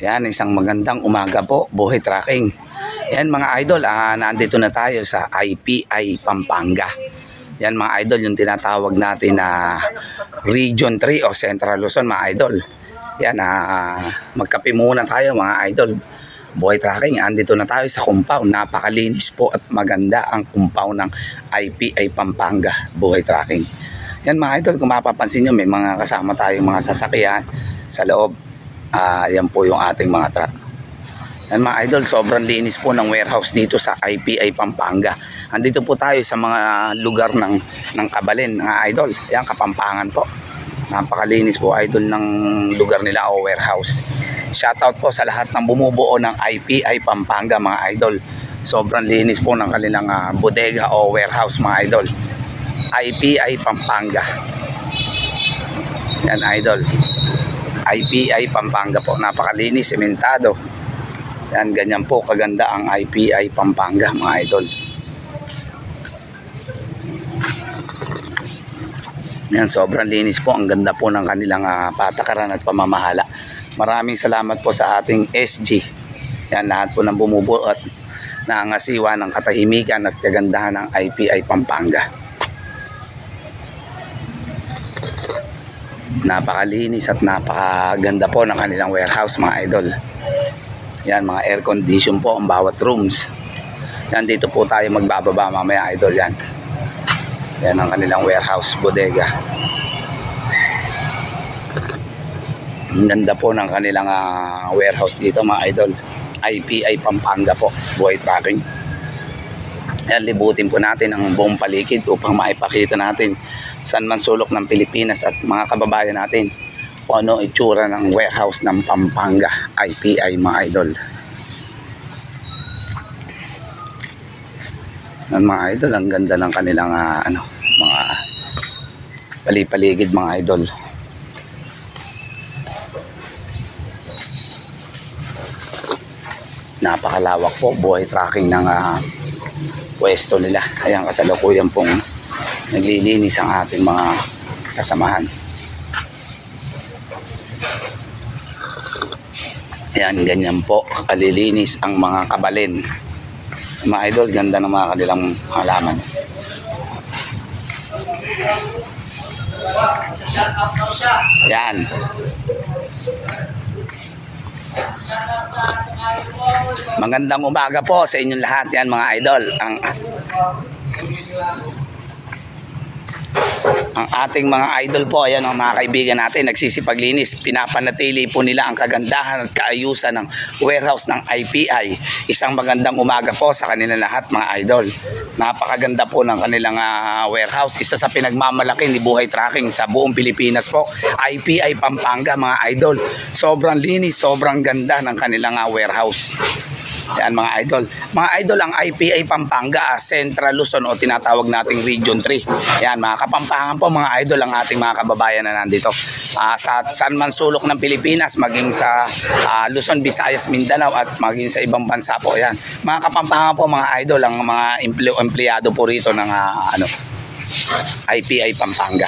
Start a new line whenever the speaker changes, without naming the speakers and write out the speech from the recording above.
Yan, isang magandang umaga po, Buhay Trucking. Yan mga idol, nandito na tayo sa IPI Pampanga. Yan mga idol, yung tinatawag natin na Region 3 o Central Luzon mga idol. Yan, magkape muna tayo mga idol. Buhay Trucking, andito na tayo sa compound. Napakalinis po at maganda ang compound ng IPI Pampanga, Buhay Trucking. Yan mga idol, kung mapapansin nyo, may mga kasama tayong mga sasakyan sa loob. Yan po yung ating mga truck. Yan mga idol, sobrang linis po ng warehouse dito sa IPI Pampanga. Andito po tayo sa mga lugar ng Kabalen mga idol. Yan, Kapampangan po. Napakalinis po idol ng lugar nila o warehouse. Shoutout po sa lahat ng bumubuo ng IPI Pampanga mga idol. Sobrang linis po ng kanilang bodega o warehouse mga idol. IPI Pampanga. Yan idol. IPI Pampanga po, napakalinis, sementado. Yan, ganyan po kaganda ang IPI Pampanga mga idol. Yan, sobrang linis po, ang ganda po ng kanilang patakaran at pamamahala. Maraming salamat po sa ating SG. Yan, lahat po ng bumubuo at nangasiwa ng katahimikan at kagandahan ng IPI Pampanga. Napakalinis at napakaganda po ng kanilang warehouse mga idol. Yan, mga air condition po ang bawat rooms. Yan, dito po tayo magbababa mamaya idol. Yan, yan ang kanilang warehouse, bodega. Ang ganda po ng kanilang warehouse dito mga idol. IPI Pampanga po, Buhay Trucking. Yan, libutin po natin ang buong paligid upang maipakita natin saan man sulok ng Pilipinas at mga kababayan natin kung ano itsura ng warehouse ng Pampanga IPI mga idol. Yan mga idol, ang ganda ng kanilang mga palipaligid mga idol. Napakalawak po, Buhay Trucking ng pwesto nila. Ayan, kasalukuyan pong naglilinis ang ating mga kasamahan. Ayan, ganyan po kalilinis ang mga Kabalen. Mga idol, ganda ng mga kanilang halaman. Ayan. Magandang umaga po sa inyong lahat. Yan mga idol, ang ating mga idol po, ayan ang mga kaibigan natin, nagsisipaglinis. Pinapanatili po nila ang kagandahan at kaayusan ng warehouse ng IPI. Isang magandang umaga po sa kanilang lahat mga idol. Napakaganda po ng kanilang warehouse. Isa sa pinagmamalaki ni Buhay Trucking sa buong Pilipinas po, IPI Pampanga mga idol. Sobrang linis, sobrang ganda ng kanilang warehouse. Yan mga idol. Mga idol, ang IPI Pampanga, Central Luzon o tinatawag nating Region 3. Yan mga Kapampangan po mga idol ang ating mga kababayan na nandito. Sa saan man sulok ng Pilipinas, maging sa Luzon, Visayas, Mindanao at maging sa ibang bansa po. Yan. Mga Kapampangan po mga idol, ang mga empleyado po rito ng IPI Pampanga.